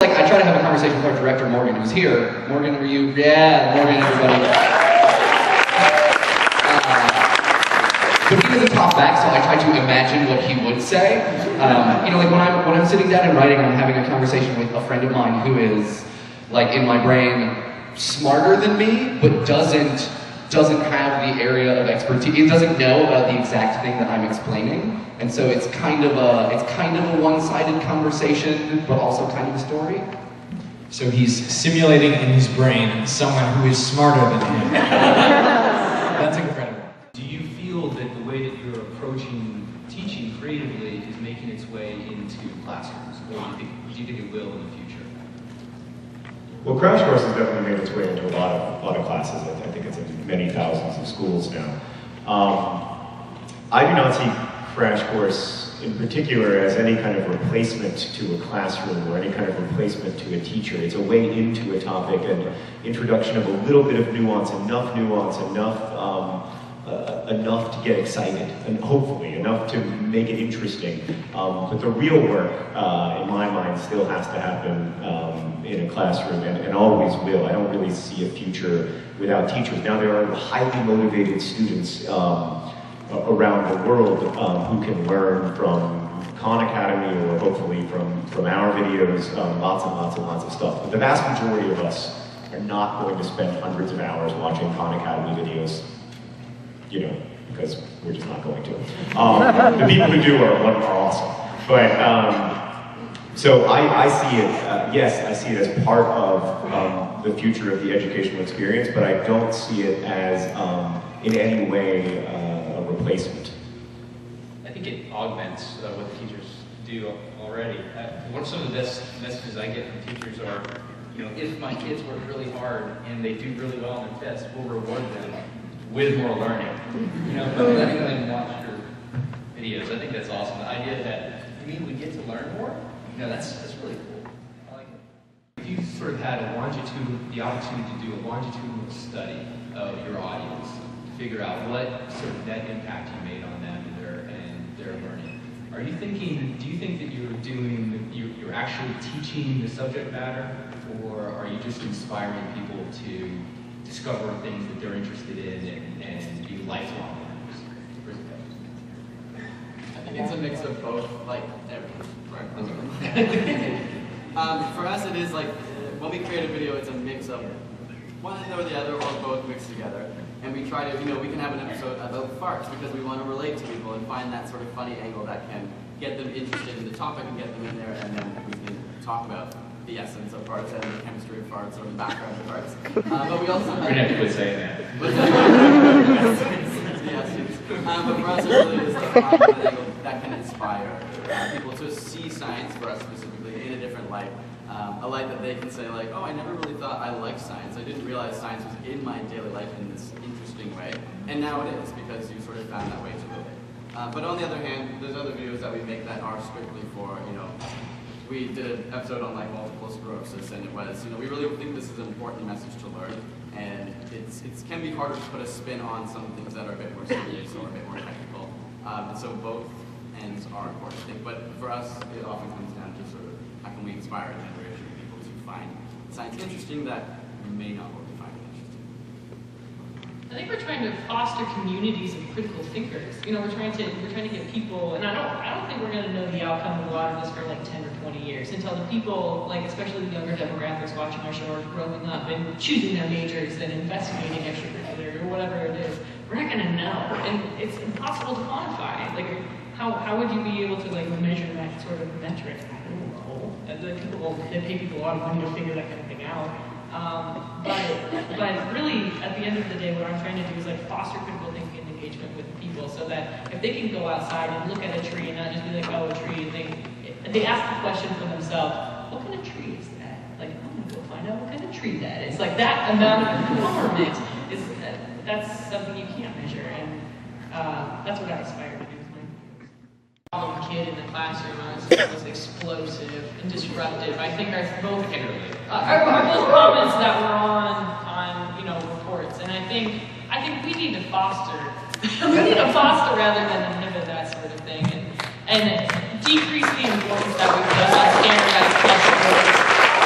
Like, I try to have a conversation with our director, Morgan, who's here. Morgan, are you? Yeah, Morgan, everybody. But he doesn't talk back, so I try to imagine what he would say. You know, like when I'm sitting down and writing, I'm having a conversation with a friend of mine who is, like, in my brain, smarter than me, but doesn't have the area of expertise. He doesn't know about the exact thing that I'm explaining, and so it's kind of a one-sided conversation, but also kind of a story. So he's simulating in his brain someone who is smarter than him. That's incredible. Do you feel that the way that you're approaching teaching creatively is making its way into classrooms, or do you think it will in the future? Well, Crash Course has definitely made its way into a lot of classes. I think it's in many thousands of schools now. I do not see Crash Course in particular as any kind of replacement to a classroom or any kind of replacement to a teacher. It's a way into a topic and introduction of a little bit of nuance, enough to get excited, and hopefully enough to make it interesting. But the real work, in my mind, still has to happen in a classroom, and always will. I don't really see a future without teachers. Now, there are highly motivated students around the world who can learn from Khan Academy or hopefully from our videos, lots and lots of stuff. But the vast majority of us are not going to spend hundreds of hours watching Khan Academy videos, you know, because we're just not going to. The people who do are awesome. But, so I see it, yes, I see it as part of the future of the educational experience, but I don't see it as in any way a replacement. I think it augments what the teachers do already. One of some of the best messages I get from teachers are, you know, if my kids work really hard and they do really well on their tests, we'll reward them with more learning. You know, but letting them watch your videos, I think that's awesome. The idea that we get to learn more, you know, that's really cool. I like it. If you sort of had the opportunity to do a longitudinal study of your audience, to figure out what sort of net impact you made on them and their learning, do you think that you're actually teaching the subject matter, or are you just inspiring people to discover things that they're interested in and be lifelong learners? I think it's a mix of both, like for us it is like, when we create a video, it's a mix of one or the other or both mixed together. And we try to, you know, we can have an episode about farts because we want to relate to people and find that sort of funny angle that can get them interested in the topic and get them in there, and then we can talk about the essence of farts and the chemistry of farts or the background of farts. But we also We're gonna have to quit saying that. But for us, it really is an angle that can inspire people to see science, for us specifically, in a different light. A light that they can say, like, oh, I never really thought I liked science. I didn't realize science was in my daily life in this interesting way. And now it is, because you sort of found that way to live it. But on the other hand, there's other videos that we make that are strictly for, you know, we did an episode on like multiple sclerosis, and it was, you know, we really think this is an important message to learn, and it can be harder to put a spin on some things that are a bit more serious or a bit more technical. And so both ends are important, I think. But for us, it often comes down to sort of how can we inspire a generation of people to find science interesting that may not already find it interesting. I think we're trying to foster communities of critical thinkers. You know, we're trying to get people, and I don't think we're going to know the outcome of a lot of this for like 10 or 20 years until the people, like especially the younger demographics watching our show, are growing up and choosing their majors and investigating extracurricular or whatever it is. We're not going to know, and it's impossible to quantify. Like, how would you be able to like measure that sort of metric? I don't know. They pay people a lot of money to figure that kind of thing out. But really, at the end of the day, what I'm trying to do is like foster critical thinking and engagement with people, so that if they can go outside and look at a tree and not just be like, oh, a tree, they ask the question for themselves, what kind of tree is that? Like, I'm gonna go find out what kind of tree that is. Like, that amount of empowerment is that's something you can't measure, and that's what I aspire to do. Kid in the classroom was explosive and disruptive. I think are both comments that were on you know, reports, and I think we need to foster rather than inhibit that sort of thing, and decrease the importance that we put on standardized test scores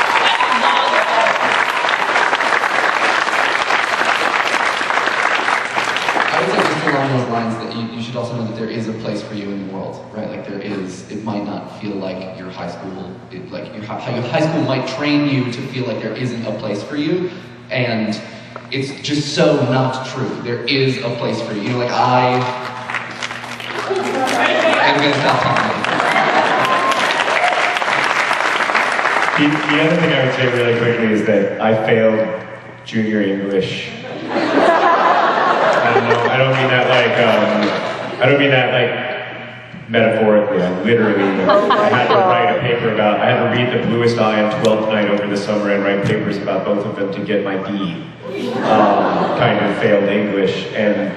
like there is, it might not feel like your high school, how your high school might train you to feel like there isn't a place for you, and it's just so not true. There is a place for you. You know, like I'm gonna stop talking. The other thing I would say really quickly is that I failed junior English. I don't mean that like metaphorically. I literally had to write a paper about. I had to read The Bluest Eye and 12th Night over the summer and write papers about both of them to get my B. Kind of failed English, and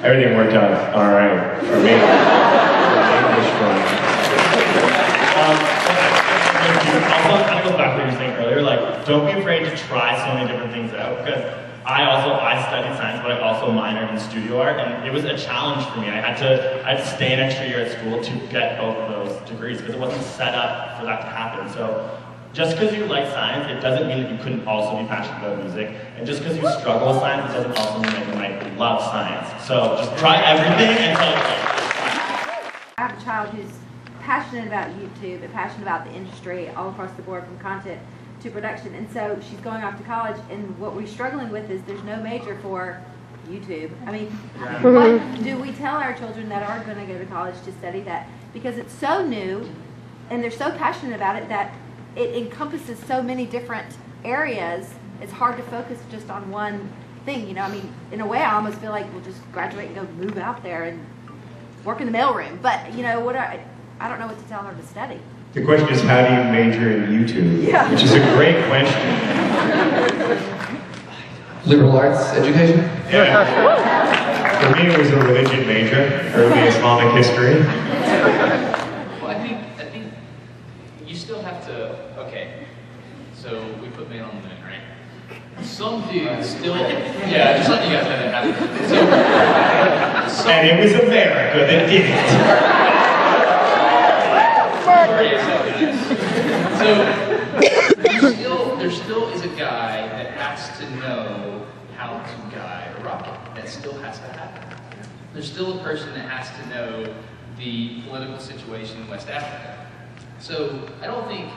everything worked out all right for me. English front. Also, kind of goes back to what you were saying earlier, like, don't be afraid to try so many different things out, because I studied science, but I also minored in studio art, and it was a challenge for me. I had to stay an extra year at school to get both of those degrees, because it wasn't set up for that to happen. So, just because you like science, it doesn't mean that you couldn't also be passionate about music, and just because you struggle with science, it doesn't also mean that you might love science. So, just try everything until it's like, I have a child who's passionate about YouTube and passionate about the industry all across the board, from content to production, and so she's going off to college, and what we're struggling with is there's no major for YouTube. I mean, what do we tell our children that are going to go to college to study that? Because it's so new and they're so passionate about it that it encompasses so many different areas. It's hard to focus just on one thing, you know. I mean, in a way I almost feel like we'll just graduate and go move out there and work in the mailroom, but you know what, I don't know what to tell her to study. The question is, how do you major in YouTube? Yeah. Which is a great question. Liberal arts education? Yeah. For me, it was a religion major, early Islamic history. Well, I think you still have to, okay, so we put man on the moon, right? Some dudes still, yeah, just letting you guys know that happened. So, And it was America that did it. So there still is a guy that has to know how to guide a rocket. That still has to happen. There's still a person that has to know the political situation in West Africa. So I don't think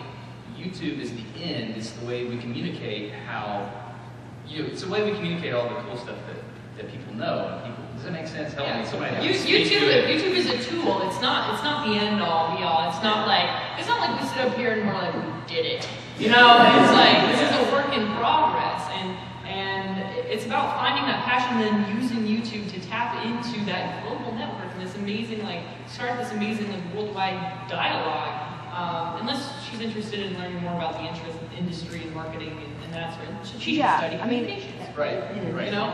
YouTube is the end. It's the way we communicate how, you know, it's the way we communicate all the cool stuff that people know. Does that make sense? Help me. Somebody help me. YouTube is a tool. It's not the end all be all. It's not like we sit up here and we're like, we did it. You know, it's like this is a work in progress, and it's about finding that passion and then using YouTube to tap into that global network and this amazing, like, start this amazing, like, worldwide dialogue. Unless she's interested in learning more about the industry and marketing and that sort of, she should study communications. Right. You know.